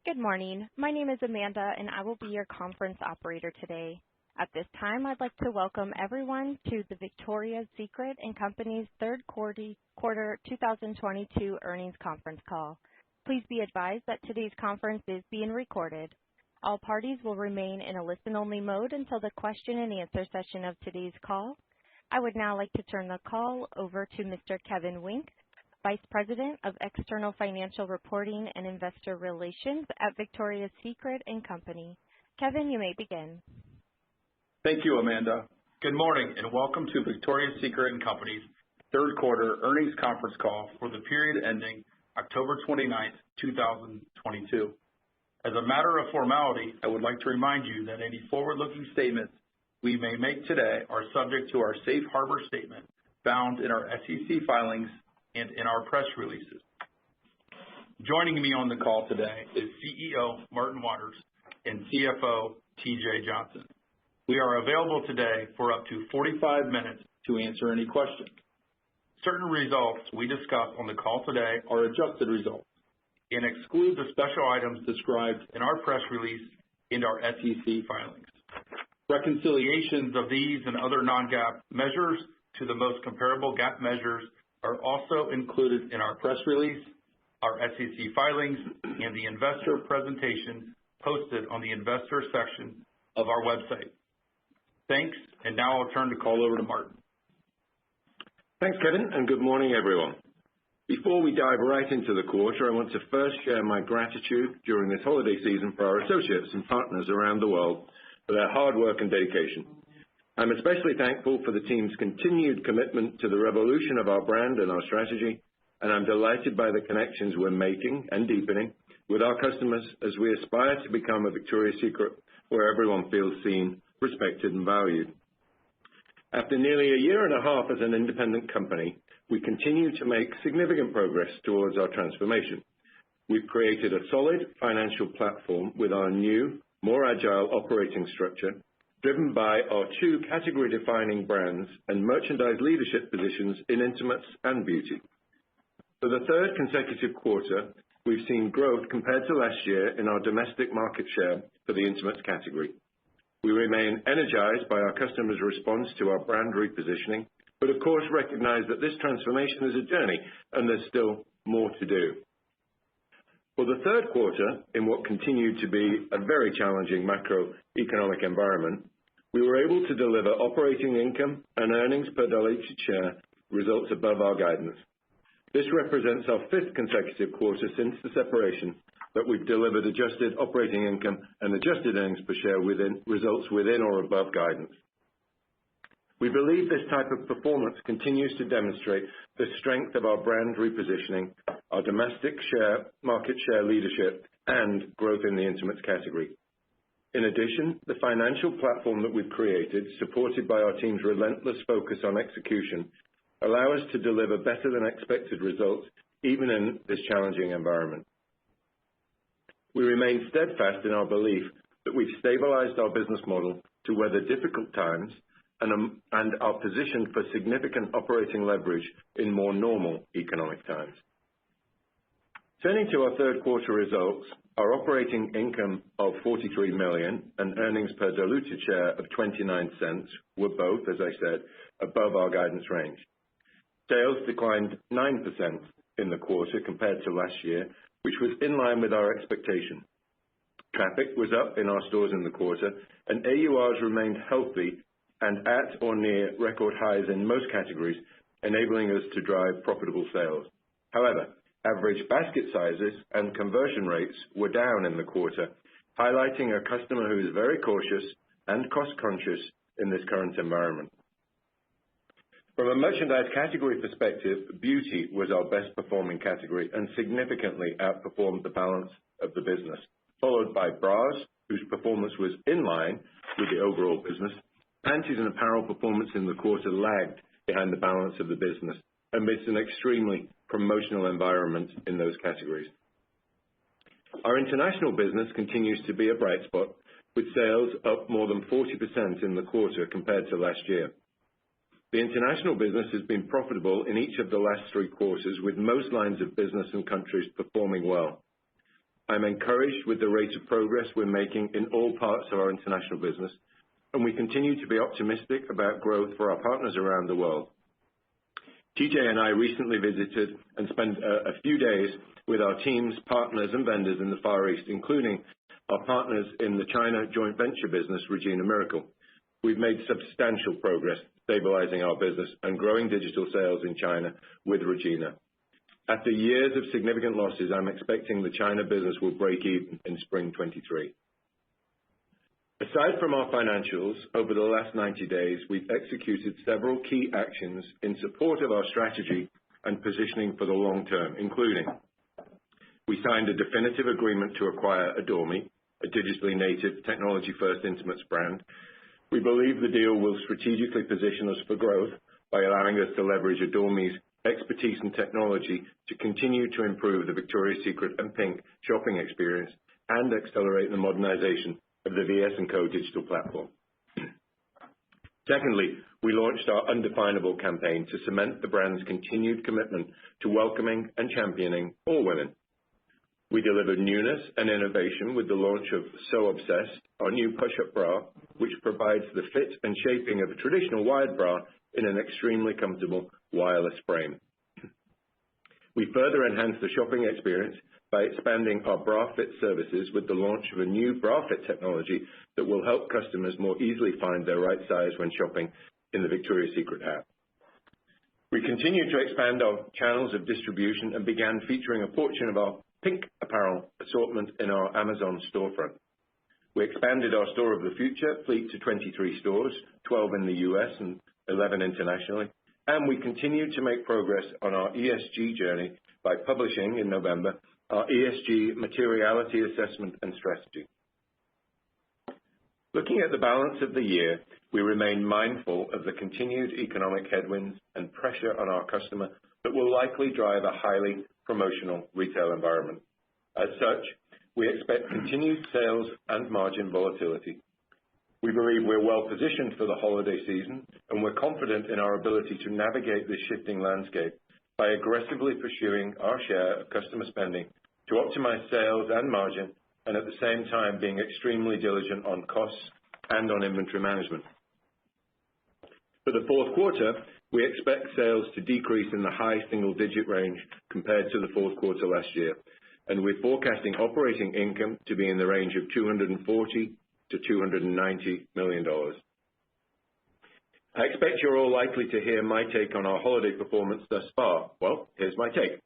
Good morning. My name is Amanda, and I will be your conference operator today. At this time, I'd like to welcome everyone to the Victoria's Secret & Company's third quarter 2022 earnings conference call. Please be advised that today's conference is being recorded. All parties will remain in a listen-only mode until the question-and-answer session of today's call. I would now like to turn the call over to Mr. Kevin Wink, Vice President of External Financial Reporting and Investor Relations at Victoria's Secret & Company. Kevin, you may begin. Thank you, Amanda. Good morning and welcome to Victoria's Secret & Company's third quarter earnings conference call for the period ending October 29th, 2022. As a matter of formality, I would like to remind you that any forward-looking statements we may make today are subject to our safe harbor statement found in our SEC filings and in our press releases. Joining me on the call today is CEO Martin Waters and CFO TJ Johnson. We are available today for up to 45 minutes to answer any questions. Certain results we discuss on the call today are adjusted results and exclude the special items described in our press release and our SEC filings. Reconciliations of these and other non-GAAP measures to the most comparable GAAP measures are also included in our press release, our SEC filings, and the investor presentation posted on the investor section of our website. Thanks, and now I'll turn the call over to Martin. Thanks, Kevin, and good morning, everyone. Before we dive right into the quarter, I want to first share my gratitude during this holiday season for our associates and partners around the world for their hard work and dedication. I'm especially thankful for the team's continued commitment to the revolution of our brand and our strategy, and I'm delighted by the connections we're making and deepening with our customers as we aspire to become a Victoria's Secret where everyone feels seen, respected, and valued. After nearly a year and a half as an independent company, we continue to make significant progress towards our transformation. We've created a solid financial platform with our new, more agile operating structure, driven by our two category-defining brands and merchandise leadership positions in intimates and beauty. For the third consecutive quarter, we've seen growth compared to last year in our domestic market share for the intimates category. We remain energized by our customers' response to our brand repositioning, but of course recognize that this transformation is a journey and there's still more to do. For the third quarter, in what continued to be a very challenging macroeconomic environment, we were able to deliver operating income and earnings per diluted share results above our guidance. This represents our fifth consecutive quarter since the separation that we've delivered adjusted operating income and adjusted earnings per share results within or above guidance. We believe this type of performance continues to demonstrate the strength of our brand repositioning, our domestic market share leadership, and growth in the intimates category. In addition, the financial platform that we've created, supported by our team's relentless focus on execution, allow us to deliver better than expected results even in this challenging environment. We remain steadfast in our belief that we've stabilized our business model to weather difficult times and are positioned for significant operating leverage in more normal economic times. Turning to our third quarter results, our operating income of $43 million and earnings per diluted share of 29 cents were both, as I said, above our guidance range. Sales declined 9% in the quarter compared to last year, which was in line with our expectation. Traffic was up in our stores in the quarter, and AURs remained healthy and at or near record highs in most categories, enabling us to drive profitable sales. However, average basket sizes and conversion rates were down in the quarter, highlighting a customer who is very cautious and cost-conscious in this current environment. From a merchandise category perspective, beauty was our best performing category and significantly outperformed the balance of the business, followed by bras, whose performance was in line with the overall business. Panties and apparel performance in the quarter lagged behind the balance of the business amidst an extremely promotional environment in those categories. Our international business continues to be a bright spot, with sales up more than 40% in the quarter compared to last year. The international business has been profitable in each of the last three quarters, with most lines of business and countries performing well. I'm encouraged with the rate of progress we're making in all parts of our international business, and we continue to be optimistic about growth for our partners around the world. TJ and I recently visited and spent a few days with our teams, partners, and vendors in the Far East, including our partners in the China joint venture business, Regina Miracle. We've made substantial progress stabilizing our business and growing digital sales in China with Regina. After years of significant losses, I'm expecting the China business will break even in spring 23. Aside from our financials, over the last 90 days, we've executed several key actions in support of our strategy and positioning for the long term, including we signed a definitive agreement to acquire Adore Me, a digitally native technology-first intimates brand. We believe the deal will strategically position us for growth by allowing us to leverage Adore Me's expertise and technology to continue to improve the Victoria's Secret and PINK shopping experience and accelerate the modernization of the VSCO digital platform. Secondly, we launched our Undefinable campaign to cement the brand's continued commitment to welcoming and championing all women. We delivered newness and innovation with the launch of So Obsessed, our new push-up bra, which provides the fit and shaping of a traditional wide bra in an extremely comfortable wireless frame. We further enhanced the shopping experience by expanding our bra fit services with the launch of a new bra fit technology that will help customers more easily find their right size when shopping in the Victoria's Secret app. We continue to expand our channels of distribution and began featuring a portion of our PINK apparel assortment in our Amazon storefront. We expanded our Store of the Future fleet to 23 stores, 12 in the US and 11 internationally, and we continue to make progress on our ESG journey by publishing in November our ESG materiality assessment and strategy. Looking at the balance of the year, we remain mindful of the continued economic headwinds and pressure on our customer that will likely drive a highly promotional retail environment. As such, we expect continued sales and margin volatility. We believe we're well positioned for the holiday season, and we're confident in our ability to navigate this shifting landscape by aggressively pursuing our share of customer spending to optimize sales and margin, and at the same time being extremely diligent on costs and on inventory management. For the fourth quarter, we expect sales to decrease in the high single-digit range compared to the fourth quarter last year, and we're forecasting operating income to be in the range of $240 to $290 million. I expect you're all likely to hear my take on our holiday performance thus far. Well, here's my take.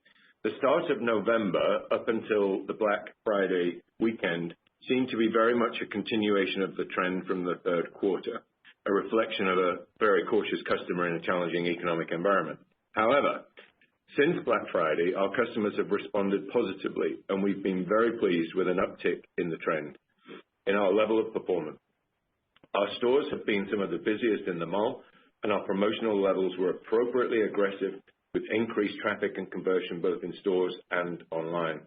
The start of November up until the Black Friday weekend seemed to be very much a continuation of the trend from the third quarter, a reflection of a very cautious customer in a challenging economic environment. However, since Black Friday, our customers have responded positively, and we've been very pleased with an uptick in the trend in our level of performance. Our stores have been some of the busiest in the mall, and our promotional levels were appropriately aggressive with increased traffic and conversion both in stores and online.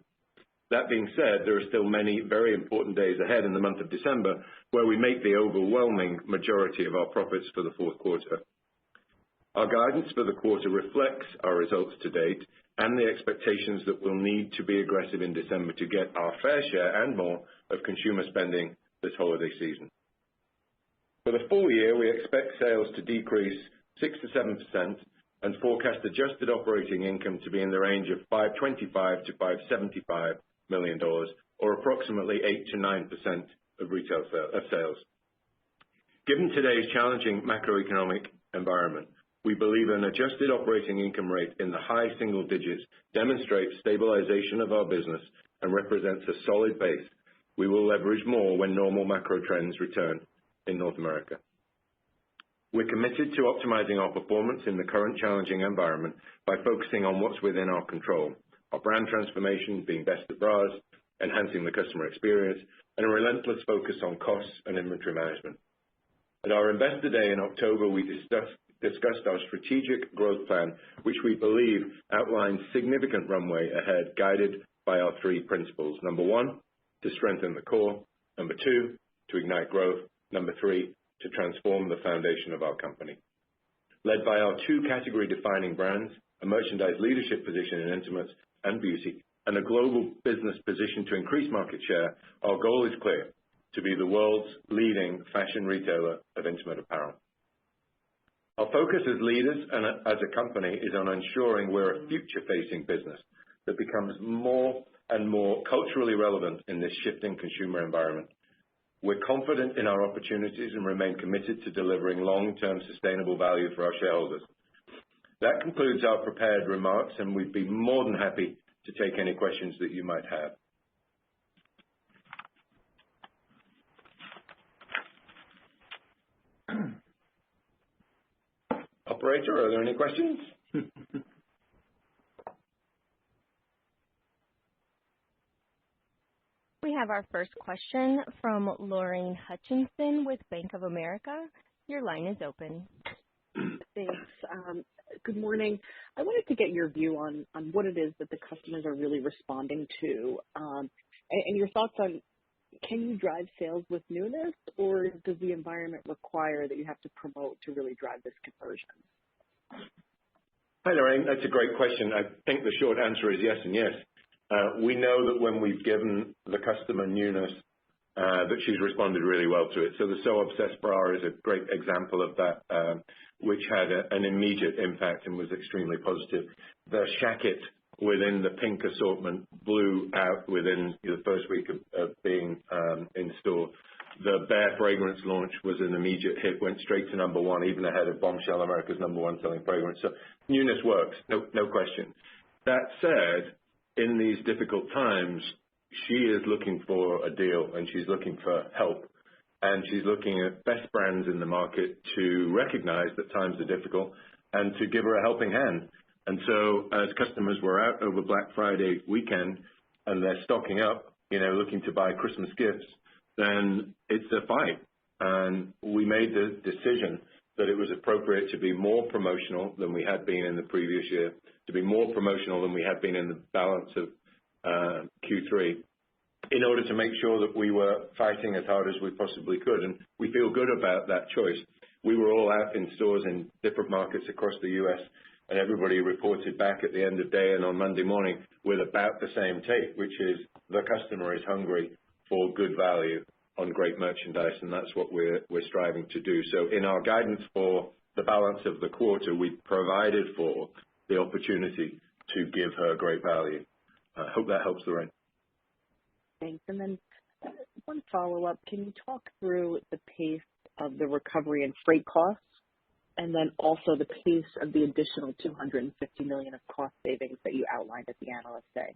That being said, there are still many very important days ahead in the month of December where we make the overwhelming majority of our profits for the fourth quarter. Our guidance for the quarter reflects our results to date and the expectations that we'll need to be aggressive in December to get our fair share and more of consumer spending this holiday season. For the full year, we expect sales to decrease 6 to 7% and forecast adjusted operating income to be in the range of $525 to $575 million, or approximately 8 to 9% of retail sales. Given today's challenging macroeconomic environment, we believe an adjusted operating income rate in the high single digits demonstrates stabilization of our business and represents a solid base. We will leverage more when normal macro trends return in North America. We're committed to optimizing our performance in the current challenging environment by focusing on what's within our control, our brand transformation, being best at bras, enhancing the customer experience, and a relentless focus on costs and inventory management. At our Investor Day in October, we discussed our strategic growth plan, which we believe outlines significant runway ahead, guided by our three principles. Number one, to strengthen the core. Number two, to ignite growth. Number three, to transform the foundation of our company. Led by our two category-defining brands, a merchandise leadership position in intimates and beauty, and a global business positioned to increase market share, our goal is clear: to be the world's leading fashion retailer of intimate apparel. Our focus as leaders and as a company is on ensuring we're a future-facing business that becomes more and more culturally relevant in this shifting consumer environment. We're confident in our opportunities and remain committed to delivering long-term sustainable value for our shareholders. That concludes our prepared remarks, and we'd be more than happy to take any questions that you might have. Operator, are there any questions? We have our first question from Lorraine Hutchinson with Bank of America. Your line is open. Thanks. Good morning. I wanted to get your view on what it is that the customers are really responding to, and your thoughts on, can you drive sales with newness, or does the environment require that you have to promote to really drive this conversion? Hi, Lorraine. That's a great question. I think the short answer is yes and yes. We know that when we've given the customer newness, that she's responded really well to it. So the So Obsessed bra is a great example of that, which had an immediate impact and was extremely positive. The shacket within the pink assortment blew out within the first week of being in store. The Bare fragrance launch was an immediate hit, went straight to number one, even ahead of Bombshell, America's #1 selling fragrance. So newness works, no question. That said, in these difficult times, she is looking for a deal, and she's looking for help, and she's looking at best brands in the market to recognize that times are difficult and to give her a helping hand. And so as customers were out over Black Friday weekend and they're stocking up, looking to buy Christmas gifts, then it's a fight. And we made the decision that it was appropriate to be more promotional than we had been in the previous year, to be more promotional than we had been in the balance of Q3, in order to make sure that we were fighting as hard as we possibly could. And we feel good about that choice. We were all out in stores in different markets across the U.S., and everybody reported back at the end of day and on Monday morning with about the same take, which is the customer is hungry for good value on great merchandise, and that's what we're striving to do. So in our guidance for the balance of the quarter, we provided for the opportunity to give her great value. I hope that helps, Lorraine. Thanks. And then one follow-up. Can you talk through the pace of the recovery in freight costs, and then also the pace of the additional $250 million of cost savings that you outlined at the Analyst Day?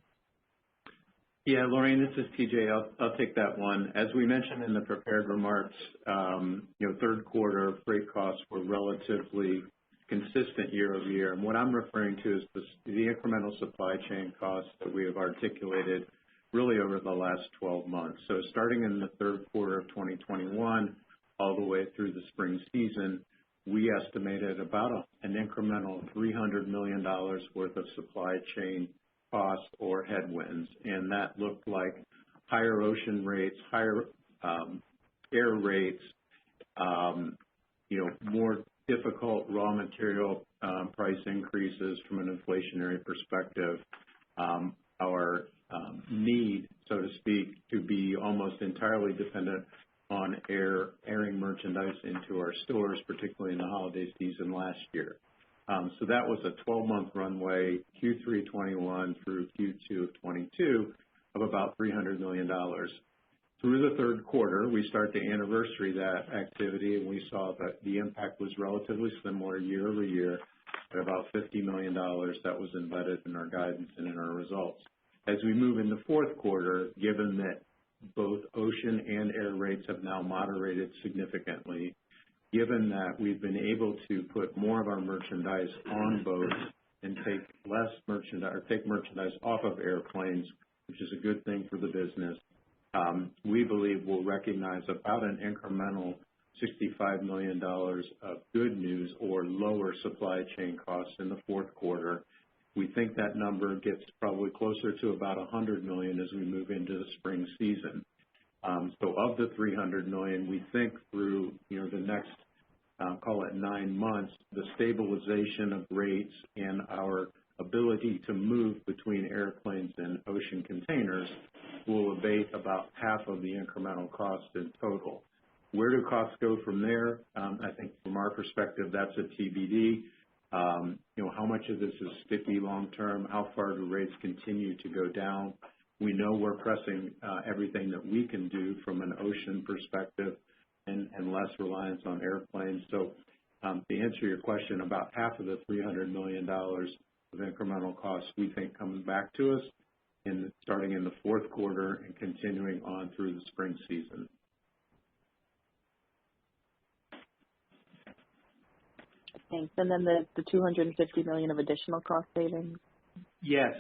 Yeah, Lorraine, this is TJ. I'll take that one. As we mentioned in the prepared remarks, third quarter freight costs were relatively consistent year over year. And what I'm referring to is the incremental supply chain costs that we have articulated really over the last 12 months. So starting in the third quarter of 2021 all the way through the spring season, we estimated about an incremental $300 million worth of supply chain costs or headwinds. And that looked like higher ocean rates, higher air rates, more difficult raw material price increases from an inflationary perspective, our need, so to speak, to be almost entirely dependent on airing merchandise into our stores, particularly in the holiday season last year. So that was a 12-month runway, Q3 21 through Q2 of 22, of about $300 million. Through the third quarter, we start to anniversary that activity, and we saw that the impact was relatively similar year over year at about $50 million that was embedded in our guidance and in our results. As we move into fourth quarter, given that both ocean and air rates have now moderated significantly, given that we've been able to put more of our merchandise on boats and take less merchandise or take merchandise off of airplanes, which is a good thing for the business, we believe we'll recognize about an incremental $65 million of good news or lower supply chain costs in the fourth quarter. We think that number gets probably closer to about $100 million as we move into the spring season. So of the $300 million, we think through the next, call it 9 months, the stabilization of rates and our ability to move between airplanes and ocean containers will abate about half of the incremental cost in total. Where do costs go from there? I think from our perspective, that's a TBD. How much of this is sticky long term? How far do rates continue to go down? We know we're pressing everything that we can do from an ocean perspective and less reliance on airplanes. So to answer your question, about half of the $300 million of incremental costs we think coming back to us starting in the fourth quarter and continuing on through the spring season. Thanks. And then the $250 million of additional cost savings? Yes.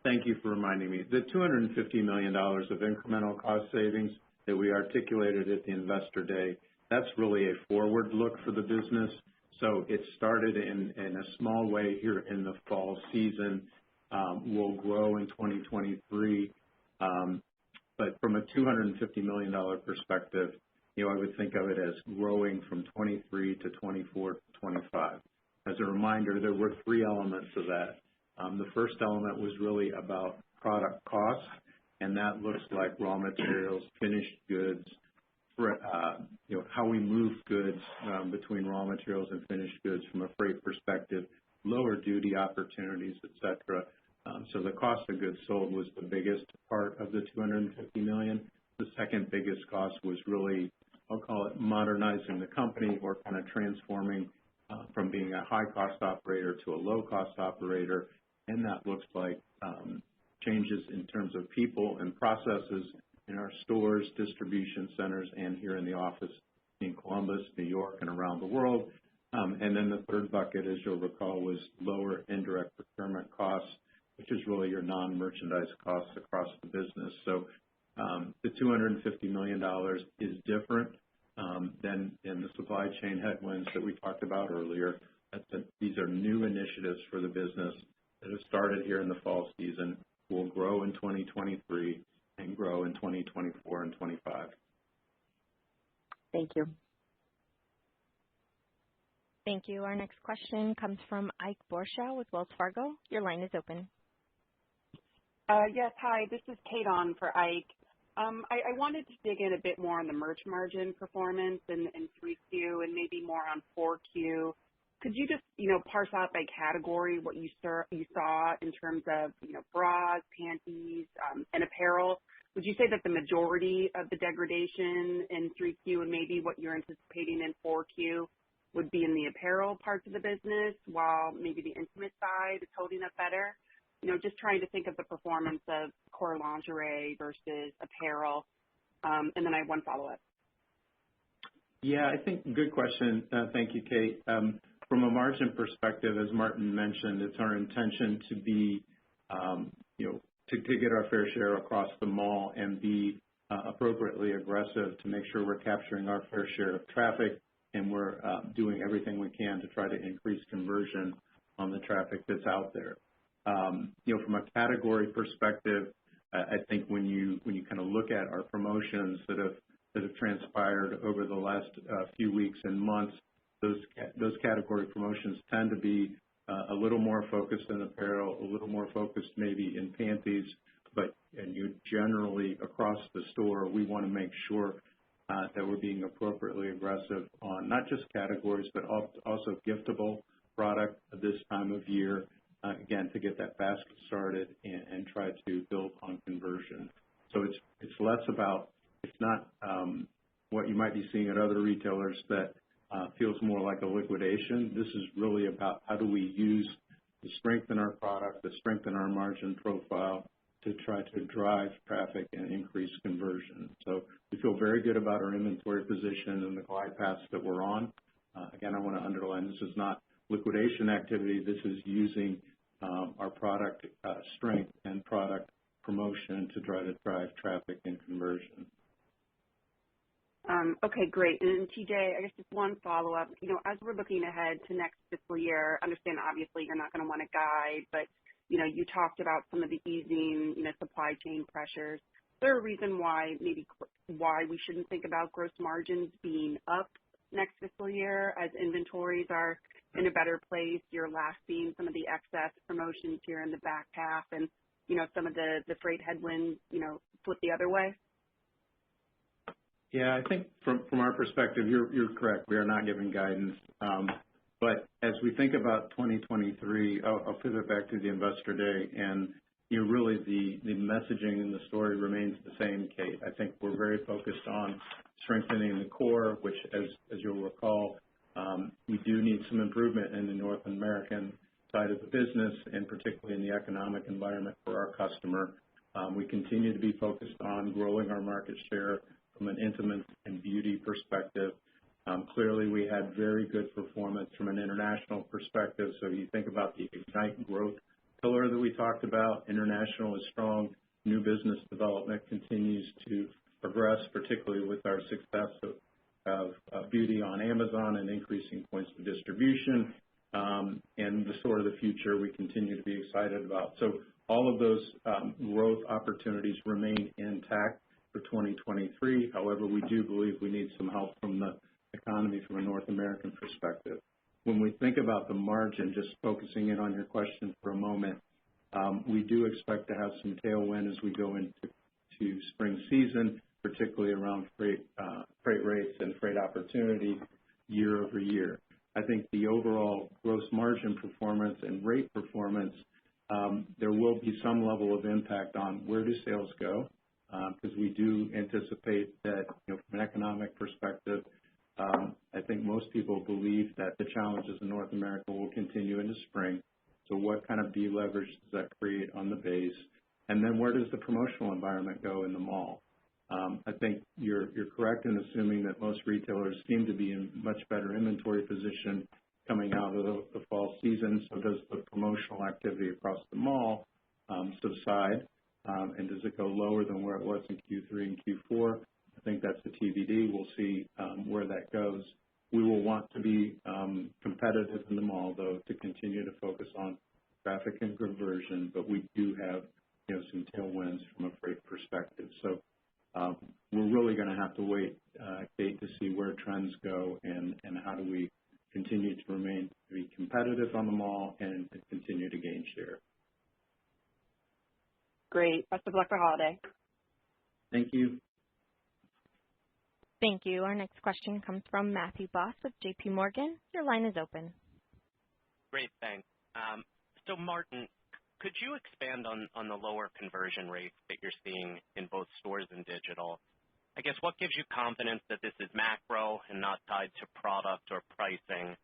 Thank you for reminding me. The $250 million of incremental cost savings that we articulated at the Investor Day, that's really a forward look for the business. So it started in a small way here in the fall season. Will grow in 2023. But from a $250 million perspective, I would think of it as growing from 23 to 24 to 25. As a reminder, there were three elements of that. The first element was really about product costs, and that looks like raw materials, finished goods, how we move goods between raw materials and finished goods from a freight perspective, lower duty opportunities, et cetera. So the cost of goods sold was the biggest part of the $250 million. The second biggest cost was really, I'll call it modernizing the company or kind of transforming from being a high-cost operator to a low-cost operator. And that looks like changes in terms of people and processes in our stores, distribution centers, and here in the office in Columbus, New York, and around the world. And then the third bucket, as you'll recall, was lower indirect procurement costs, which is really your non-merchandise costs across the business. So the $250 million is different than in the supply chain headwinds that we talked about earlier. These are new initiatives for the business that have started here in the fall season, will grow in 2023 and grow in 2024 and 25. Thank you. Thank you. Our next question comes from Ike Boruchow with Wells Fargo. Your line is open. Yes, hi. This is Kate on for Ike. I wanted to dig in a bit more on the merch margin performance in 3Q and maybe more on 4Q. Could you just, parse out by category what you saw in terms of, bras, panties, and apparel? Would you say that the majority of the degradation in 3Q and maybe what you're anticipating in 4Q would be in the apparel parts of the business, while maybe the intimate side is holding up better? Just trying to think of the performance of core lingerie versus apparel. And then I have one follow-up. Yeah, I think good question. Thank you, Kate. From a margin perspective, as Martin mentioned, it's our intention to be, to get our fair share across the mall and be appropriately aggressive to make sure we're capturing our fair share of traffic, and we're doing everything we can to try to increase conversion on the traffic that's out there. From a category perspective, I think when you kind of look at our promotions that have transpired over the last few weeks and months, those category promotions tend to be a little more focused in apparel, a little more focused maybe in panties, and generally across the store, we want to make sure that we're being appropriately aggressive on not just categories, but also giftable product at this time of year, again, to get that basket started and try to build on conversion. So it's less about, it's not what you might be seeing at other retailers that feels more like a liquidation. This is really about how do we use the strength in our product, the strength in our margin profile to try to drive traffic and increase conversion. So we feel very good about our inventory position and the glide paths that we're on. Again, I want to underline this is not liquidation activity. This is using our product strength and product promotion to try to drive traffic and conversion. Okay, great. And TJ, I guess just one follow-up. As we're looking ahead to next fiscal year, understand obviously you're not going to want to guide, but you talked about some of the easing, supply chain pressures. Is there a reason why we shouldn't think about gross margins being up, next fiscal year as inventories are in a better place? You're last seeing some of the excess promotions here in the back half and, some of the freight headwinds, flip the other way? Yeah, I think from our perspective, you're correct. We are not giving guidance. But as we think about 2023, I'll pivot back to the Investor Day, and really the messaging and the story remains the same, Kate. I think we're very focused on strengthening the core, which, as you'll recall, we do need some improvement in the North American side of the business, and particularly in the economic environment for our customer. We continue to be focused on growing our market share from an intimates and beauty perspective. Clearly, we had very good performance from an international perspective. So you think about the Ignite growth pillar that we talked about. International is strong. New business development continues to progress, particularly with our success of beauty on Amazon and increasing points of distribution. And the sort of the future we continue to be excited about. So all of those growth opportunities remain intact for 2023. However, we do believe we need some help from the economy from a North American perspective. When we think about the margin, just focusing in on your question for a moment, we do expect to have some tailwind as we go into spring season, particularly around freight rates and freight opportunity year over year. I think the overall gross margin performance and rate performance, there will be some level of impact on where do sales go, because we do anticipate that from an economic perspective, I think most people believe that the challenges in North America will continue into spring. So what kind of deleverage does that create on the base? And then where does the promotional environment go in the mall? I think you're correct in assuming that most retailers seem to be in much better inventory position coming out of the fall season. So does the promotional activity across the mall subside? And does it go lower than where it was in Q3 and Q4? I think that's the TBD. We'll see where that goes. We will want to be competitive in the mall, though, to continue to focus on traffic and conversion. But we do have some tailwinds from a freight perspective. So we're really going to have to wait, Kate, to see where trends go and how do we continue to be competitive on the mall and continue to gain share. Great. Best of luck for holiday. Thank you. Thank you. Our next question comes from Matthew Boss of JP Morgan. Your line is open. Great, thanks. So Martin, could you expand on the lower conversion rates that you're seeing in both stores and digital? I guess what gives you confidence that this is macro and not tied to product or pricing?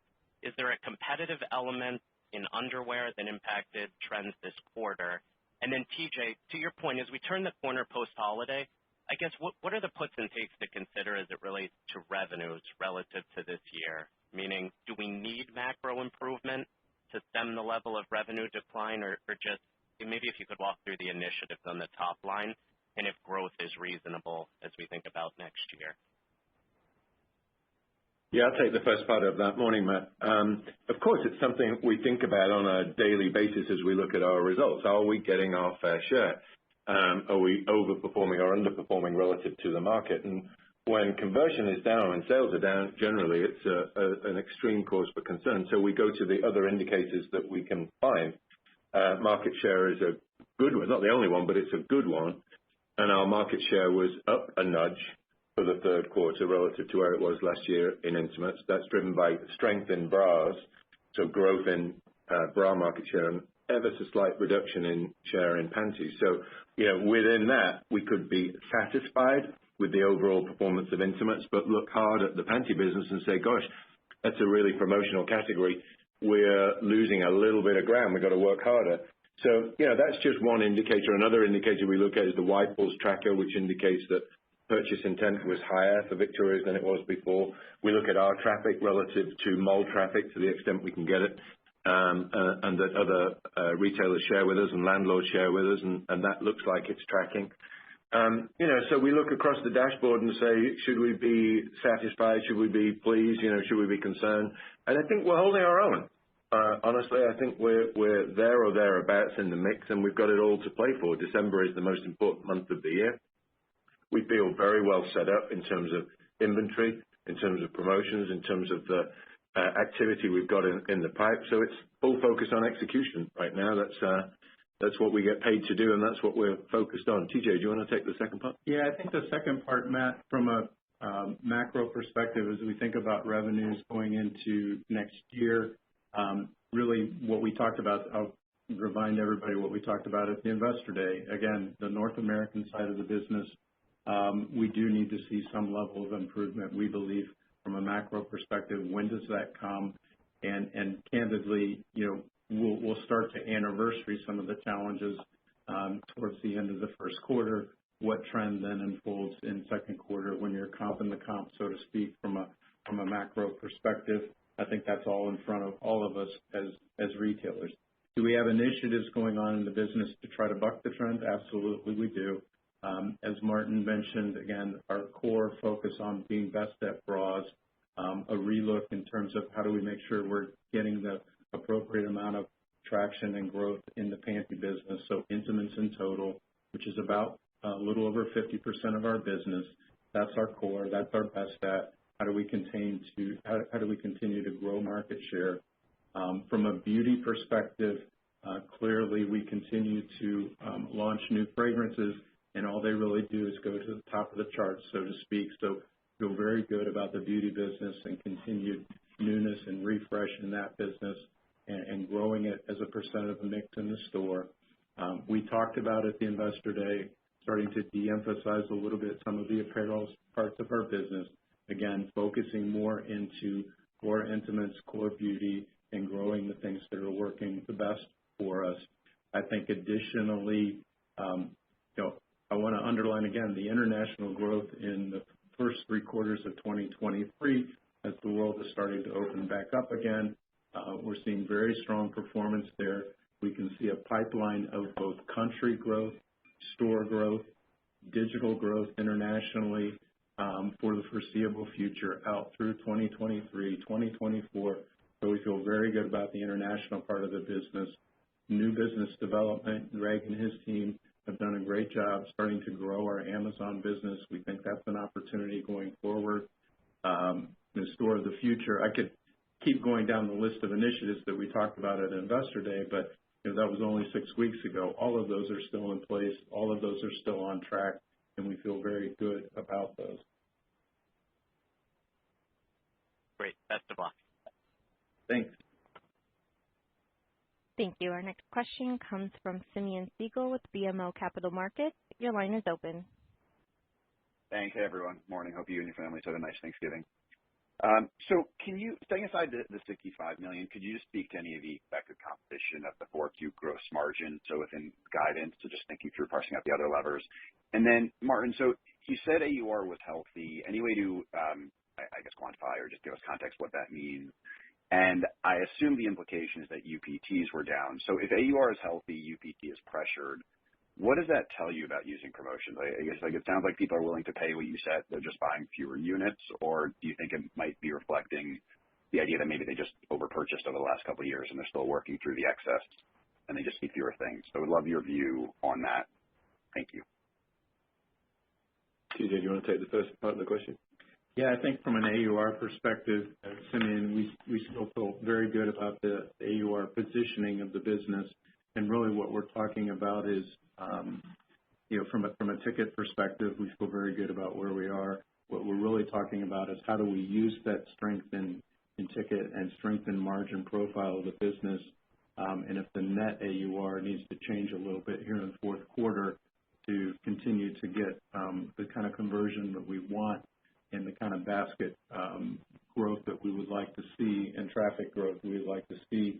Is there a competitive element in underwear that impacted trends this quarter? And then TJ, to your point, as we turn the corner post-holiday, I guess what are the puts and takes to consider as it relates to revenues relative to this year? Meaning, do we need macro improvement to stem the level of revenue decline, or just maybe if you could walk through the initiatives on the top line and if growth is reasonable as we think about next year? Yeah, I'll take the first part of that. Morning, Matt. Of course, it's something we think about on a daily basis as we look at our results. Are we getting our fair share? Are we overperforming or underperforming relative to the market? And when conversion is down and sales are down, generally it's an extreme cause for concern. So we go to the other indicators that we can find. Market share is a good one, not the only one, but it's a good one. And our market share was up a nudge for the third quarter relative to where it was last year in intimates. That's driven by strength in bras, so growth in bra market share, and ever so slight reduction in share in panties. So, within that, we could be satisfied with the overall performance of intimates, but look hard at the panty business and say, gosh, that's a really promotional category. We're losing a little bit of ground. We've got to work harder. So, that's just one indicator. Another indicator we look at is the white pulse tracker, which indicates that purchase intent was higher for Victoria's than it was before. We look at our traffic relative to mall traffic to the extent we can get it, and that other retailers share with us and landlords share with us, and that looks like it's tracking. So we look across the dashboard and say, should we be satisfied? Should we be pleased? Should we be concerned? And I think we're holding our own. Honestly, I think we're there or thereabouts in the mix, and we've got it all to play for. December is the most important month of the year. We feel very well set up in terms of inventory, in terms of promotions, in terms of the activity we've got in the pipe. So it's full focus on execution right now. That's what we get paid to do, and that's what we're focused on. TJ, do you want to take the second part? Yeah, I think the second part, Matt, from a macro perspective, as we think about revenues going into next year, really what we talked about, I'll remind everybody what we talked about at the Investor Day. Again, the North American side of the business, we do need to see some level of improvement, we believe, from a macro perspective. When does that come? And candidly, we'll start to anniversary some of the challenges towards the end of the first quarter. What trend then unfolds in second quarter when you're comping the comp, so to speak, from a macro perspective? I think that's all in front of all of us as retailers. Do we have initiatives going on in the business to try to buck the trend? Absolutely, we do. As Martin mentioned, again, our core focus on being best at bras, a relook in terms of how do we make sure we're getting the appropriate amount of traction and growth in the panty business. So intimates in total, which is about a little over 50% of our business. That's our core. That's our best at. How do we continue to grow market share? From a beauty perspective, clearly we continue to launch new fragrances, and all they really do is go to the top of the charts, so to speak. So feel very good about the beauty business and continued newness and refresh in that business and growing it as a percent of the mix in the store. We talked about at the Investor Day starting to de-emphasize a little bit some of the apparel parts of our business. Again, focusing more into core intimates, core beauty, and growing the things that are working the best for us. I think additionally, I want to underline again the international growth in the first 3 quarters of 2023 as the world is starting to open back up again. We're seeing very strong performance there. We can see a pipeline of both country growth, store growth, digital growth internationally for the foreseeable future out through 2023, 2024. So we feel very good about the international part of the business. New business development, Greg and his team have done a great job starting to grow our Amazon business. We think that's an opportunity going forward. The store of the future, I could keep going down the list of initiatives that we talked about at Investor Day, but that was only 6 weeks ago. All of those are still in place. All of those are still on track, and we feel very good about those. Great. Best of luck. Thanks. Thank you. Our next question comes from Simeon Siegel with BMO Capital Markets. Your line is open. Thanks. Hey, everyone. Morning. Hope you and your families had a nice Thanksgiving. So can you, setting aside the $65 million, could you just speak to any of the expected composition of the 4Q gross margin, so within guidance, to just think you through parsing out the other levers? And then, Martin, so you said AUR was healthy. Any way to, I guess, quantify or just give us context what that means? And I assume the implication is that UPTs were down. So if AUR is healthy, UPT is pressured, what does that tell you about using promotions? I guess it sounds like people are willing to pay what you said. They're just buying fewer units, or do you think it might be reflecting the idea that maybe they just overpurchased over the last couple of years and they're still working through the excess and they just need fewer things? So I would love your view on that. Thank you. TJ, do you want to take the first part of the question? Yeah, I think from an AUR perspective, Simeon, we still feel very good about the AUR positioning of the business. And really what we're talking about is, from a ticket perspective, we feel very good about where we are. What we're really talking about is how do we use that strength in ticket and strengthen margin profile of the business. And if the net AUR needs to change a little bit here in the fourth quarter to continue to get the kind of conversion that we want and the kind of basket growth that we would like to see and traffic growth we would like to see,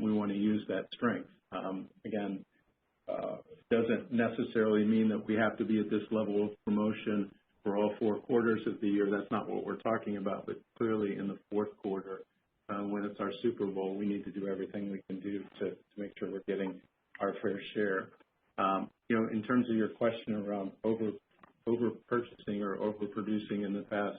we want to use that strength. Again, doesn't necessarily mean that we have to be at this level of promotion for all 4 quarters of the year. That's not what we're talking about. But clearly in the fourth quarter, when it's our Super Bowl, we need to do everything we can do to make sure we're getting our fair share. In terms of your question around over purchasing or overproducing in the past,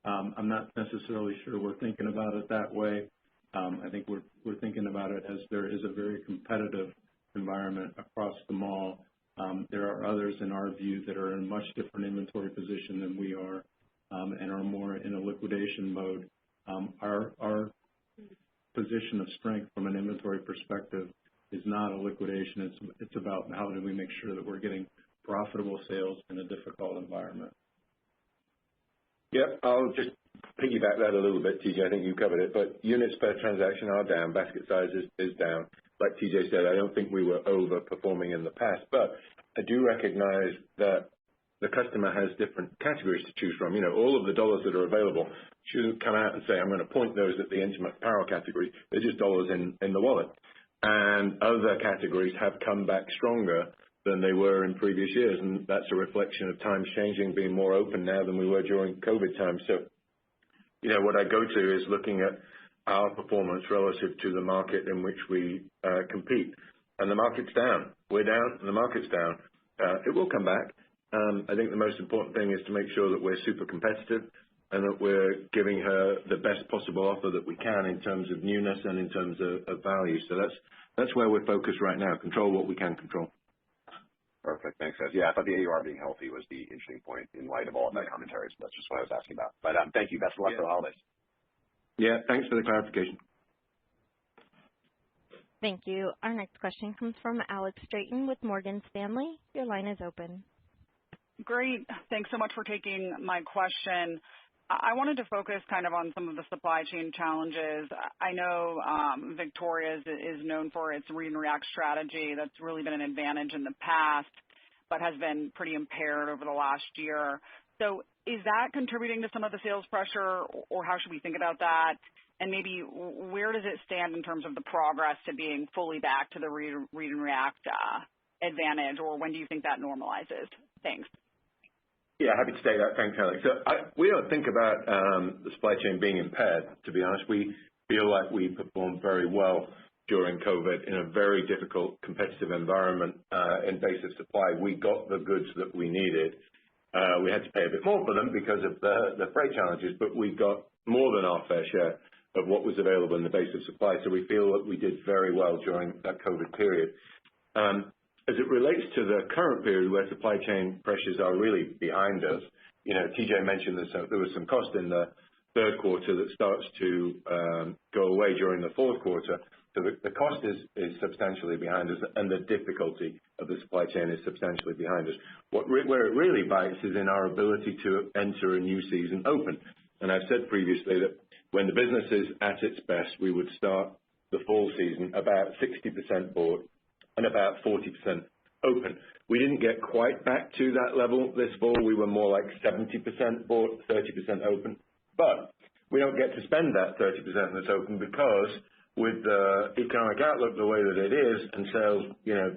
I'm not necessarily sure we're thinking about it that way. I think we're thinking about it as there is a very competitive environment across the mall. There are others in our view that are in much different inventory position than we are. and are more in a liquidation mode. Our position of strength from an inventory perspective is not a liquidation. It's about how do we make sure that we're getting profitable sales in a difficult environment. Yep, I'll just piggyback that a little bit, TJ. I think you covered it, but units per transaction are down. Basket size is down. Like TJ said, I don't think we were overperforming in the past, but I do recognize that the customer has different categories to choose from. All of the dollars that are available shouldn't come out and say, I'm going to point those at the intimate apparel category. They're just dollars in the wallet. And other categories have come back stronger than they were in previous years, and that's a reflection of times changing, being more open now than we were during COVID times. So, what I go to is looking at our performance relative to the market in which we compete. And the market's down. We're down, and the market's down. It will come back. I think the most important thing is to make sure that we're super competitive and that we're giving her the best possible offer that we can in terms of newness and in terms of value. So that's where we're focused right now. Control what we can control. Perfect. Thanks, guys. Yeah, I thought the AUR being healthy was the interesting point in light of all of that commentary. So that's just what I was asking about. But thank you. Best of luck for the holidays. Yeah, thanks for the clarification. Thank you. Our next question comes from Alex Straton with Morgan Stanley. Your line is open. Great. Thanks so much for taking my question. I wanted to focus kind of on some of the supply chain challenges. I know Victoria's is known for its read and react strategy. That's really been an advantage in the past, but has been pretty impaired over the last year. So is that contributing to some of the sales pressure, or how should we think about that? And maybe where does it stand in terms of the progress to being fully back to the read and react advantage, or when do you think that normalizes? Thanks. Yeah, happy to take that. Thanks, Alex. So we don't think about the supply chain being impaired, to be honest. We feel like we performed very well during COVID in a very difficult competitive environment in basic supply. We got the goods that we needed. We had to pay a bit more for them because of the freight challenges, but we got more than our fair share of what was available in the basic supply. So we feel that we did very well during that COVID period. As it relates to the current period where supply chain pressures are really behind us, TJ mentioned there was some cost in the third quarter that starts to go away during the fourth quarter. So the cost is substantially behind us, and the difficulty of the supply chain is substantially behind us. Where it really bites is in our ability to enter a new season open. And I've said previously that when the business is at its best, we would start the fall season about 60% bought and about 40% open. We didn't get quite back to that level this fall. We were more like 70% bought, 30% open. But we don't get to spend that 30% that's open because with the economic outlook the way that it is and sales,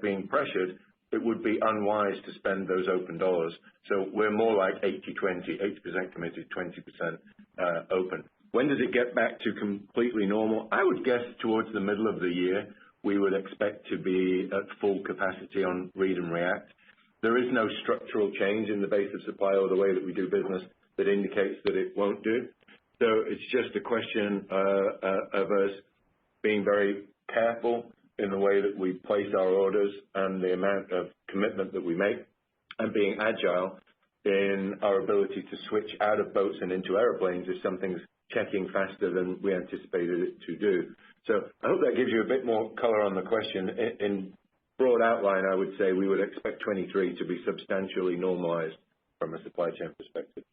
being pressured, it would be unwise to spend those open dollars. So we're more like 80-20, 80% committed, 20% open. When does it get back to completely normal? I would guess towards the middle of the year, we would expect to be at full capacity on read and react. There is no structural change in the base of supply or the way that we do business that indicates that it won't do. So it's just a question of us being very careful in the way that we place our orders and the amount of commitment that we make, and being agile in our ability to switch out of boats and into airplanes if something's checking faster than we anticipated it to do. So I hope that gives you a bit more color on the question. In broad outline, I would say we would expect 23 to be substantially normalized from a supply chain perspective.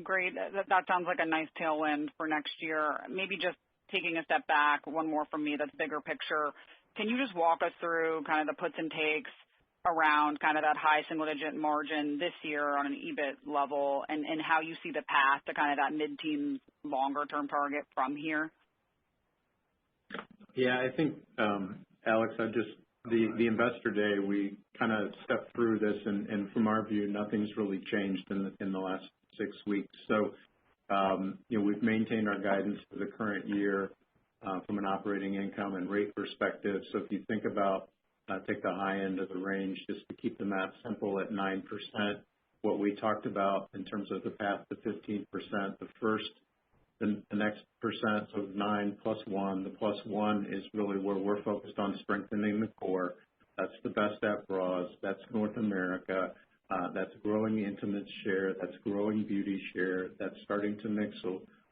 Great. That sounds like a nice tailwind for next year. Maybe just taking a step back, one more from me that's bigger picture. Can you just walk us through kind of the puts and takes around kind of that high single-digit margin this year on an EBIT level and how you see the path to kind of that mid-teens longer-term target from here? Yeah, I think, Alex, the Investor Day, we kind of stepped through this, and from our view, nothing's really changed in the last 6 weeks. So, we've maintained our guidance for the current year from an operating income and rate perspective. So if you think about, take the high end of the range, just to keep the math simple at 9%, what we talked about in terms of the path to 15%, the next percent of 9 plus 1, the plus 1 is really where we're focused on strengthening the core. That's the best at bras. That's North America. That's growing the intimates share. That's growing beauty share. That's starting to mix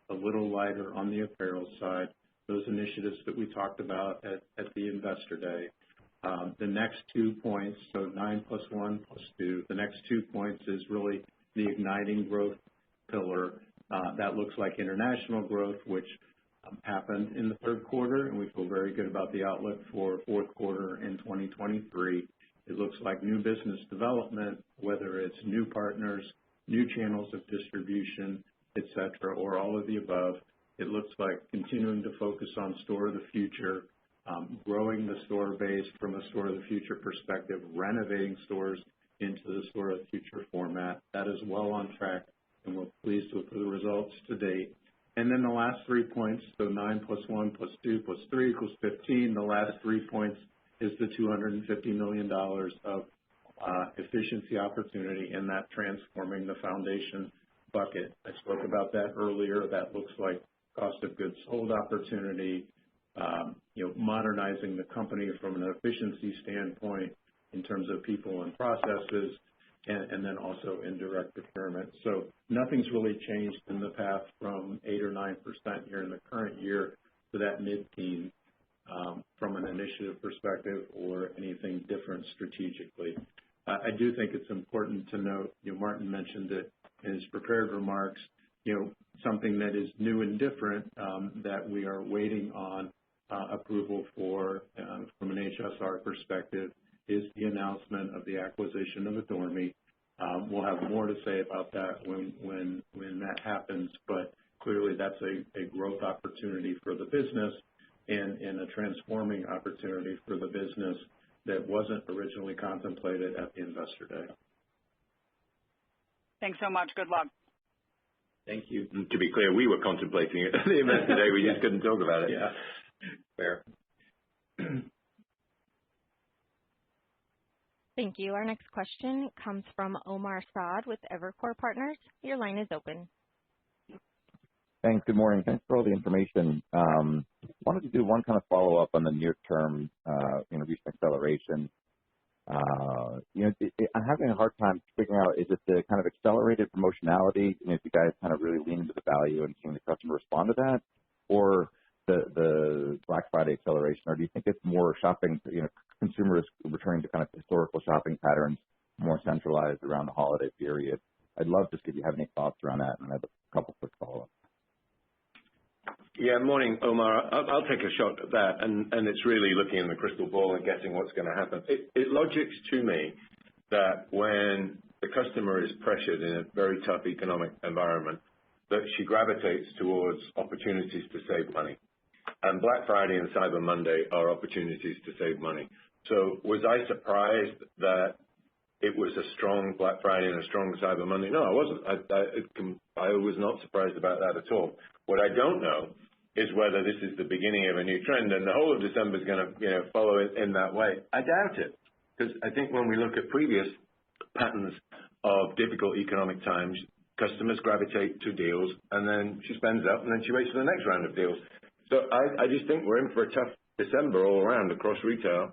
a little lighter on the apparel side. Those initiatives that we talked about at the Investor Day. The next 2 points, so 9 plus 1 plus 2, the next 2 points is really the igniting growth pillar. That looks like international growth, which happened in the third quarter, and we feel very good about the outlook for fourth quarter in 2023. It looks like new business development, whether it's new partners, new channels of distribution, et cetera, or all of the above. It looks like continuing to focus on store of the future, growing the store base from a store of the future perspective, renovating stores into the store of the future format. That is well on track, and we're pleased with the results to date. And then the last 3 points, so 9 plus 1 plus 2 plus 3 equals 15. The last 3 points is the $250 million of efficiency opportunity in that transforming the foundation bucket. I spoke about that earlier. That looks like cost of goods sold opportunity, modernizing the company from an efficiency standpoint in terms of people and processes, and then also indirect procurement. So nothing's really changed in the path from 8 or 9% here in the current year to that mid-teen from an initiative perspective or anything different strategically. I do think it's important to note, Martin mentioned it in his prepared remarks, something that is new and different that we are waiting on approval for from an HSR perspective is the announcement of the acquisition of Adore Me. We'll have more to say about that when that happens, but clearly that's a growth opportunity for the business and a transforming opportunity for the business that wasn't originally contemplated at the Investor Day. Thanks so much. Good luck. Thank you. And to be clear, we were contemplating it at the Investor Day. We just couldn't talk about it. Yeah. Fair. Thank you. Our next question comes from Omar Saad with Evercore Partners. Your line is open. Thanks. Good morning. Thanks for all the information. Wanted to do one kind of follow-up on the near-term, recent acceleration. I'm having a hard time figuring out, is it the kind of accelerated promotionality, if you guys kind of really lean into the value and seeing the customer respond to that, or the Black Friday acceleration, or do you think it's more shopping, consumers returning to kind of historical shopping patterns, more centralized around the holiday period? I'd love just if you have any thoughts around that, and I have a couple quick follow-ups. Yeah, morning, Omar. I'll take a shot at that, and it's really looking in the crystal ball and guessing what's going to happen. It logics to me that when the customer is pressured in a very tough economic environment, that she gravitates towards opportunities to save money. And Black Friday and Cyber Monday are opportunities to save money. So was I surprised that it was a strong Black Friday and a strong Cyber Monday? No, I wasn't. I was not surprised about that at all. What I don't know is whether this is the beginning of a new trend and the whole of December is going to follow it in that way. I doubt it, because I think when we look at previous patterns of difficult economic times, customers gravitate to deals, and then she spends up, and then she waits for the next round of deals. So I just think we're in for a tough December all around across retail,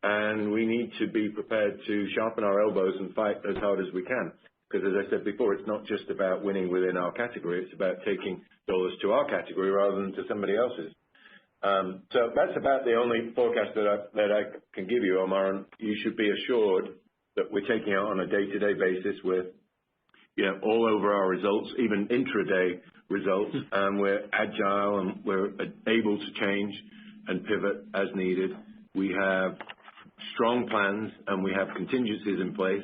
and we need to be prepared to sharpen our elbows and fight as hard as we can. Because as I said before, it's not just about winning within our category, it's about taking dollars to our category rather than to somebody else's. So that's about the only forecast that I can give you, Omar. And you should be assured that we're taking it on a day-to-day basis with, all over our results, even intraday results, and we're agile and we're able to change and pivot as needed. We have strong plans and we have contingencies in place,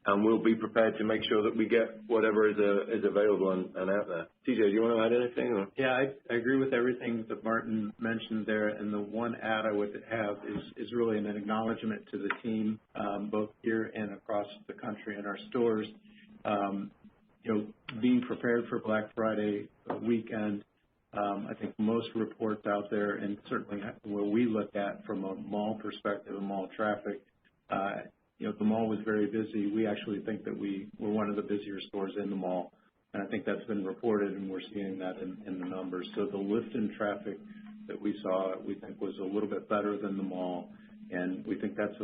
and we'll be prepared to make sure that we get whatever is available and out there. TJ, do you want to add anything? Or? Yeah, I agree with everything that Martin mentioned there, and the one add I would have is really an acknowledgement to the team, both here and across the country in our stores. Being prepared for Black Friday weekend, I think most reports out there, and certainly where we look at from a mall perspective, a mall traffic, the mall was very busy. We actually think that we were one of the busier stores in the mall, and I think that's been reported, and we're seeing that in the numbers. So the lift in traffic that we saw, we think was a little bit better than the mall, And we think that's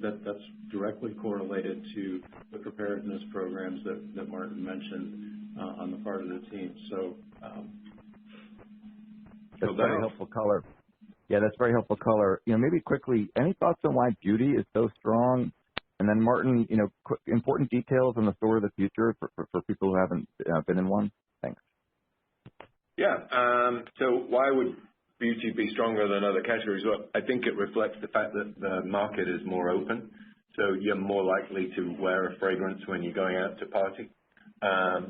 that's directly correlated to the preparedness programs that Martin mentioned on the part of the team. So that's very helpful color. Yeah, that's very helpful color. Maybe quickly, any thoughts on why beauty is so strong? And then Martin, important details on the store of the future for people who haven't been in one. Thanks. Yeah. So why would beauty be stronger than other categories? Well, I think it reflects the fact that the market is more open. So you're more likely to wear a fragrance when you're going out to party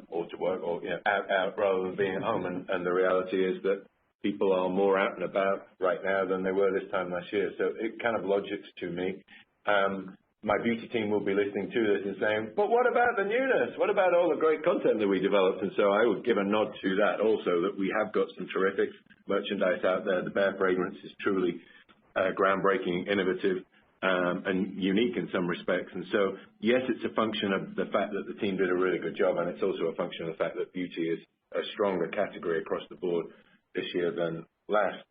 or to work or out rather than being at home. And the reality is that people are more out and about right now than they were this time last year. So it kind of logics to me. My beauty team will be listening to this and saying, but what about the newness? What about all the great content that we developed? And so I would give a nod to that also, that we have got some terrific merchandise out there. The Bare fragrance is truly groundbreaking, innovative, and unique in some respects. And so, yes, it's a function of the fact that the team did a really good job, and it's also a function of the fact that beauty is a stronger category across the board this year than last.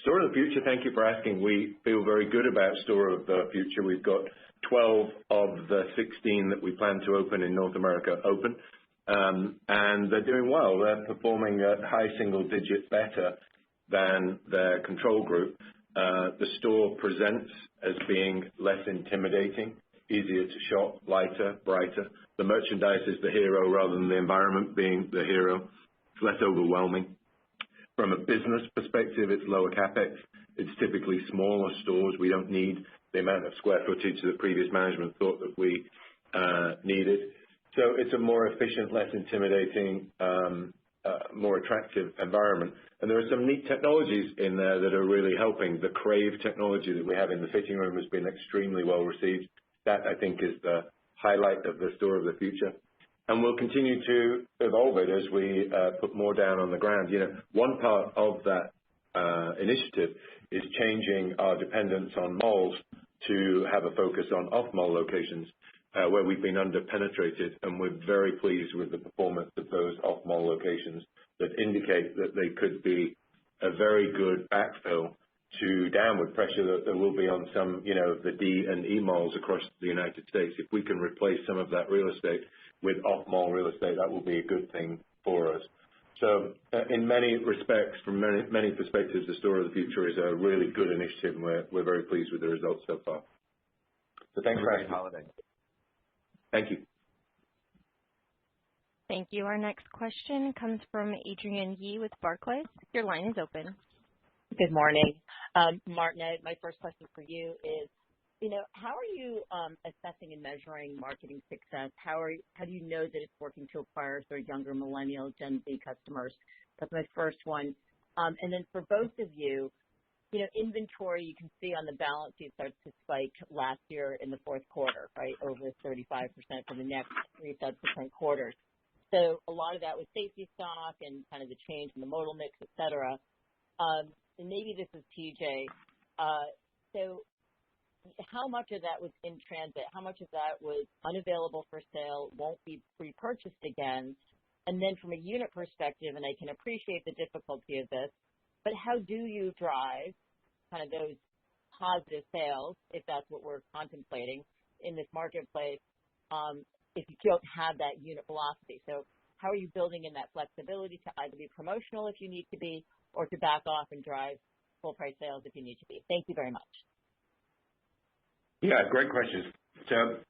Store of the Future, thank you for asking. We feel very good about Store of the Future. We've got 12 of the 16 that we plan to open in North America open, and they're doing well. They're performing at high single digits better than their control group. The store presents as being less intimidating, easier to shop, lighter, brighter. The merchandise is the hero rather than the environment being the hero. It's less overwhelming. From a business perspective, it's lower capex. It's typically smaller stores. We don't need the amount of square footage that previous management thought that we needed. So it's a more efficient, less intimidating, more attractive environment. And there are some neat technologies in there that are really helping. The Crave technology that we have in the fitting room has been extremely well received. That, I think, is the highlight of the Store of the Future. And we'll continue to evolve it as we put more down on the ground. One part of that initiative is changing our dependence on malls to have a focus on off-mall locations where we've been under-penetrated, and we're very pleased with the performance of those off-mall locations that indicate that they could be a very good backfill to downward pressure that there will be on some, the D and E malls across the United States. If we can replace some of that real estate with off-mall real estate, that will be a good thing for us. So in many respects, from many perspectives, the Store of the Future is a really good initiative, and we're very pleased with the results so far. So thanks for asking. Holiday. Thank you. Thank you. Our next question comes from Adrienne Yee with Barclays. Your line is open. Good morning. Martin, my first question for you is, how are you assessing and measuring marketing success? How do you know that it's working to acquire sort of younger millennial Gen Z customers? That's my first one. And then for both of you, inventory, you can see on the balance sheet starts to spike last year in the fourth quarter, right, over 35% for the next 3 subsequent quarters. So a lot of that was safety stock and kind of the change in the modal mix, et cetera. And maybe this is TJ. So how much of that was in transit? How much of that was unavailable for sale, won't be repurchased again? And then from a unit perspective, and I can appreciate the difficulty of this, but how do you drive kind of those positive sales, if that's what we're contemplating in this marketplace, if you don't have that unit velocity? So how are you building in that flexibility to either be promotional if you need to be, or to back off and drive full price sales if you need to be? Thank you very much. Yeah, great questions. So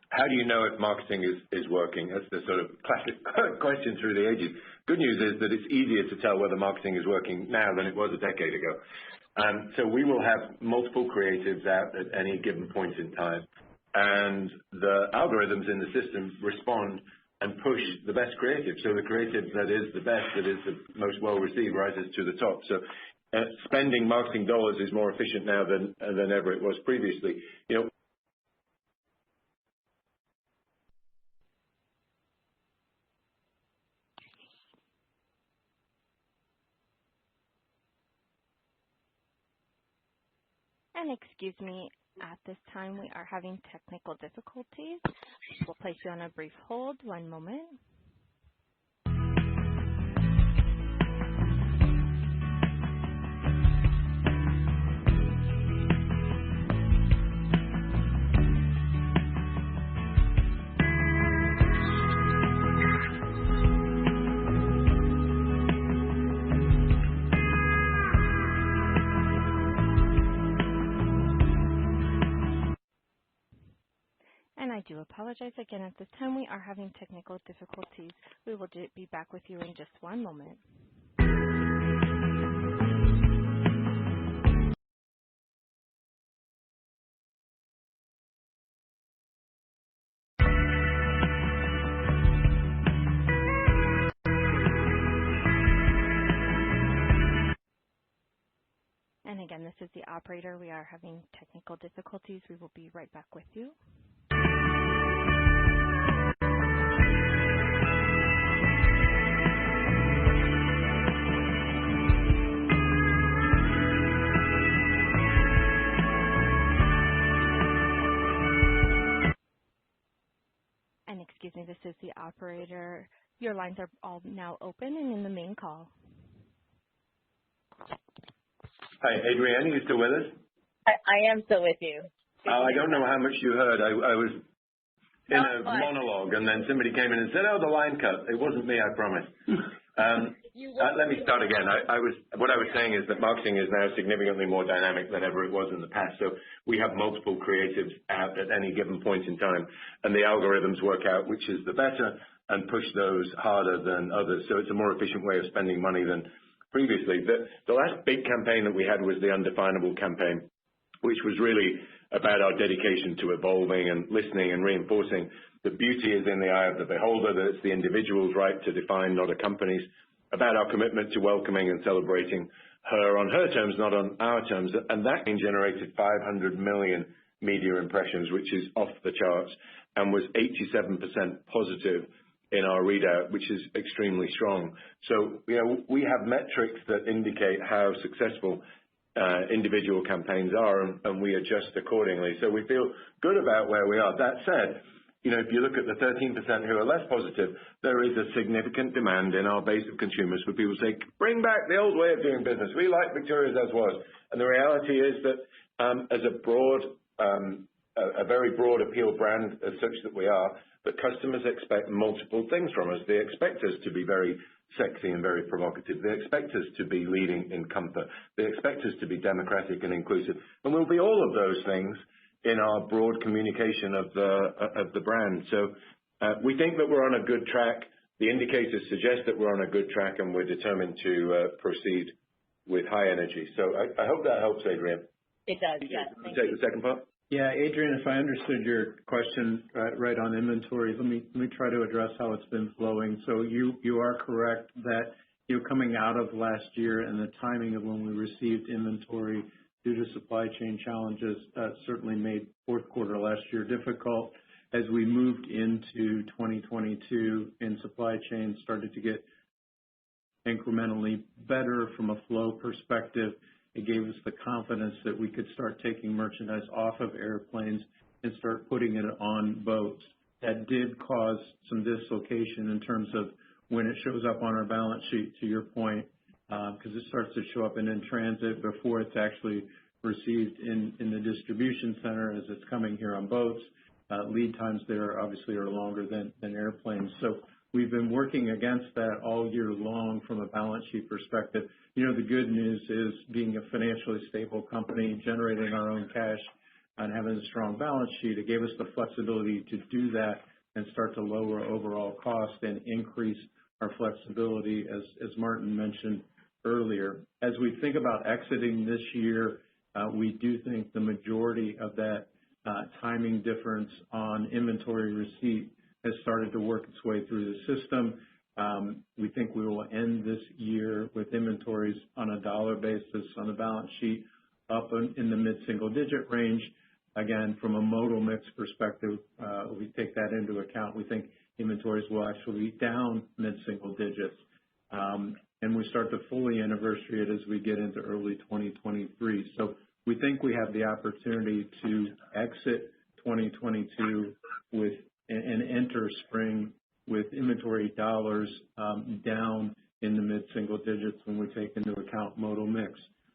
how do you know if marketing is working? That's the sort of classic question through the ages. Good news is that it's easier to tell whether marketing is working now than it was a decade ago. So we will have multiple creatives out at any given point in time, and the algorithms in the system respond and push the best creative. So the creative that is the best, that is the most well-received, rises to the top. So spending marketing dollars is more efficient now than ever it was previously. And excuse me, at this time we are having technical difficulties. We'll place you on a brief hold. One moment. apologize again. At this time, we are having technical difficulties. We will be back with you in just one moment. And again, this is the operator. We are having technical difficulties. We will be right back with you. And excuse me, this is the operator. Your lines are all now open and in the main call. Hi, Adrienne, you still with us? I am still with you. I don't know how much you heard. I was in a monologue, and then somebody came in and said, "Oh, the line cut." It wasn't me, I promise. Let me start again. What I was saying is that marketing is now significantly more dynamic than ever it was in the past. So we have multiple creatives out at any given point in time, and the algorithms work out which is the better and push those harder than others. So it's a more efficient way of spending money than previously. The last big campaign that we had was the Undefinable campaign, which was really about our dedication to evolving and listening and reinforcing the beauty is in the eye of the beholder, that it's the individual's right to define, not a company's, about our commitment to welcoming and celebrating her on her terms, not on our terms. And that generated 500 million media impressions, which is off the charts, and was 87% positive in our readout, which is extremely strong. So, we have metrics that indicate how successful individual campaigns are, and we adjust accordingly. So we feel good about where we are. That said, if you look at the 13% who are less positive, there is a significant demand in our base of consumers for people to say, bring back the old way of doing business. We like Victoria's as was. And the reality is that as a very broad appeal brand as such that we are, but customers expect multiple things from us. They expect us to be very sexy and very provocative. They expect us to be leading in comfort. They expect us to be democratic and inclusive. And we'll be all of those things in our broad communication of the brand. So we think that we're on a good track. The indicators suggest that we're on a good track, and we're determined to proceed with high energy. So I hope that helps, Adrienne. It does, yes. Thank Take you. the second part? Yeah, Adrienne, if I understood your question right on inventories, let me try to address how it's been flowing. So you are correct that coming out of last year and the timing of when we received inventory due to supply chain challenges certainly made fourth quarter last year difficult. As we moved into 2022 and supply chain started to get incrementally better from a flow perspective, it gave us the confidence that we could start taking merchandise off of airplanes and start putting it on boats. That did cause some dislocation in terms of when it shows up on our balance sheet, to your point, because it starts to show up in transit before it's actually received in the distribution center as it's coming here on boats. Lead times there obviously are longer than airplanes. So we've been working against that all year long from a balance sheet perspective. The good news is being a financially stable company, generating our own cash and having a strong balance sheet, it gave us the flexibility to do that and start to lower overall cost and increase our flexibility, as Martin mentioned earlier. As we think about exiting this year, we do think the majority of that timing difference on inventory receipt has started to work its way through the system. We think we will end this year with inventories on a dollar basis on the balance sheet up in the mid-single digit range. Again, from a modal mix perspective, we take that into account. We think inventories will actually be down mid-single digits. And we start to fully anniversary it as we get into early 2023. So we think we have the opportunity to exit 2022 and enter spring with inventory dollars down in the mid-single digits when we take into account modal mix.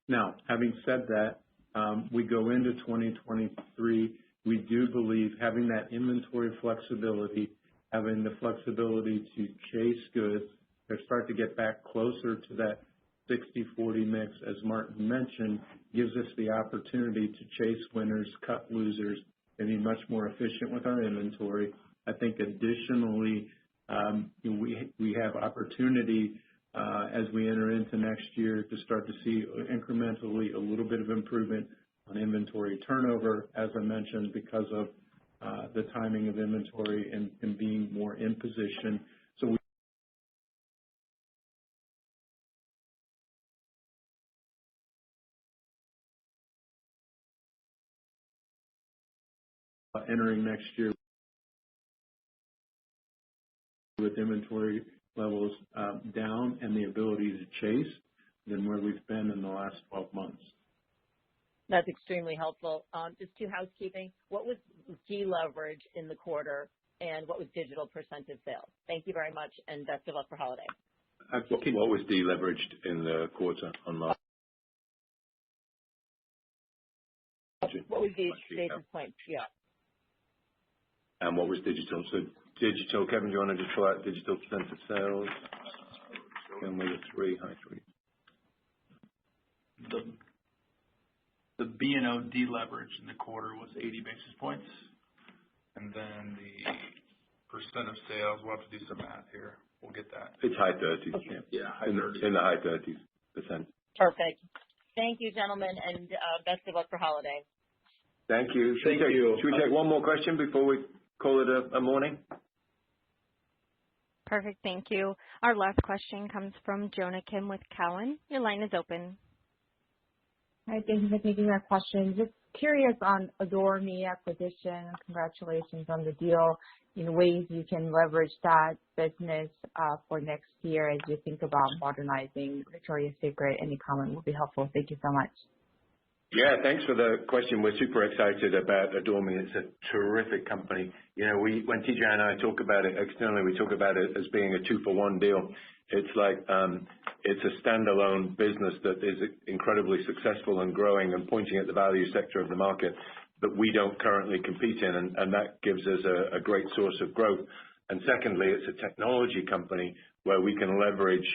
Now, having said that, we go into 2023, we do believe having that inventory flexibility, having the flexibility to chase goods, or start to get back closer to that 60-40 mix, as Martin mentioned, gives us the opportunity to chase winners, cut losers, and be much more efficient with our inventory I think additionally, we have opportunity as we enter into next year to start to see incrementally a little bit of improvement on inventory turnover, as I mentioned, because of the timing of inventory and being more in position. So we entering next year with inventory levels down and the ability to chase than where we've been in the last 12 months. That's extremely helpful. Just two housekeeping. What was deleverage in the quarter, and what was digital percent of sales? Thank you very much, and best of luck for holiday. What was deleveraged in the quarter on margin? What was the basis points? Yeah. And what was digital? So digital, Kevin, do you want to just throw out digital percent of sales? And with a high three. The B&O deleverage in the quarter was 80 basis points. And then the percent of sales, we'll have to do some math here. We'll get that. It's high 30s. Okay. Yeah, in the high 30s%. Perfect. Thank you, gentlemen, and best of luck for holiday. Thank you. Should we take one more question before we call it a morning? Perfect. Thank you. Our last question comes from Jonah Kim with Cowen. Your line is open. Hi, thank you for taking my question. Just curious on Adore Me acquisition. Congratulations on the deal. In ways you can leverage that business for next year as you think about modernizing Victoria's Secret. Any comment would be helpful. Thank you so much. Yeah, thanks for the question. We're super excited about Adore Me. It's a terrific company. You know, when TJ and I talk about it externally, we talk about it as being a 2-for-1 deal. It's like it's a standalone business that is incredibly successful and growing and pointing at the value sector of the market that we don't currently compete in, and that gives us a great source of growth. And secondly, it's a technology company where we can leverage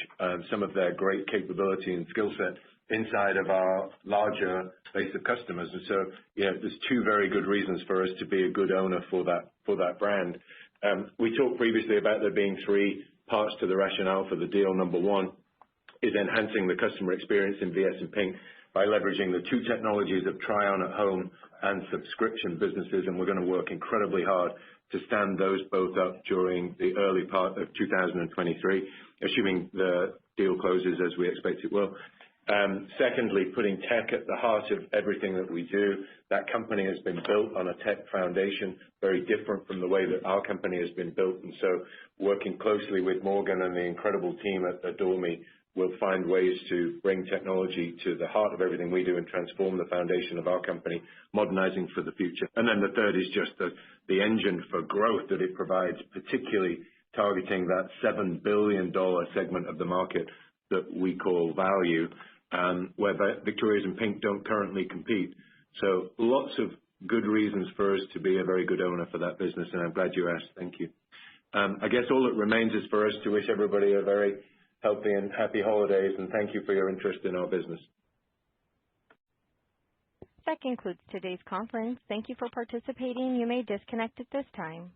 some of their great capability and skill set inside of our larger base of customers. And so, yeah, there's two very good reasons for us to be a good owner for that brand. We talked previously about there being three parts to the rationale for the deal. Number one is enhancing the customer experience in VS and PINK by leveraging the two technologies of try-on at home and subscription businesses, and we're going to work incredibly hard to stand those both up during the early part of 2023, assuming the deal closes as we expect it will. Secondly, putting tech at the heart of everything that we do. That company has been built on a tech foundation, very different from the way that our company has been built. And so working closely with Morgan and the incredible team at Adore Me, we'll find ways to bring technology to the heart of everything we do and transform the foundation of our company, modernizing for the future. And then the third is just the engine for growth that it provides, particularly targeting that $7 billion segment of the market that we call value, where Victoria's and PINK don't currently compete. So lots of good reasons for us to be a very good owner for that business, and I'm glad you asked. Thank you. I guess all that remains is for us to wish everybody a very healthy and happy holidays, and thank you for your interest in our business. That concludes today's conference. Thank you for participating. You may disconnect at this time.